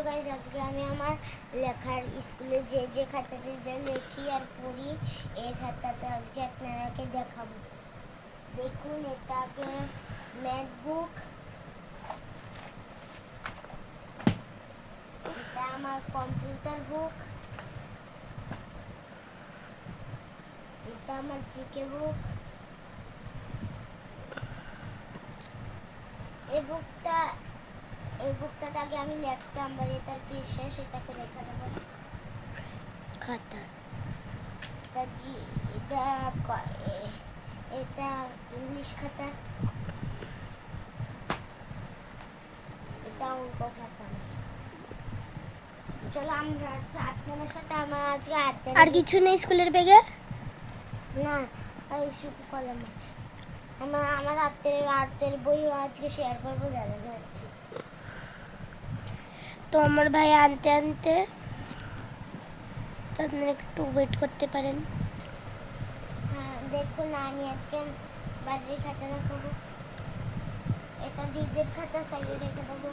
চলো গাইস, আজকে আমি আমার লেখার স্কুলে যে খাতাতে লেখি আর পড়ি এই খাতাতে আজকে আপনাদেরকে দেখাবো। দেখুন, এটাকে ম্যাথ বুক, এটা আমার কম্পিউটার বুক, এটা আমার জিকে বুক। এই বুকটাতে আগে আমি লিখতাম, বা এটার কি শেষ এটাকে লেখা দেবো খাতা। এটা ইংলিশ খাতা, এটা অঙ্ক খাতা। চলো আমরা আপনাদের সাথে আমার আজকে আর কিছু নেই স্কুলের ব্যাগে? না, আর শুধু কলম আছে। আমার আর্টের বই আজকে শেয়ার করবো দাদা যাচ্ছি। তো আমার ভাই আনতে আনতে তো আপনারা একটু ওয়েট করতে পারেন। হ্যাঁ দেখুন, আমি আজকে বাড়ির খাতা দেখাবো। এটা দিদির খাতা সাইডে রেখে দেবো।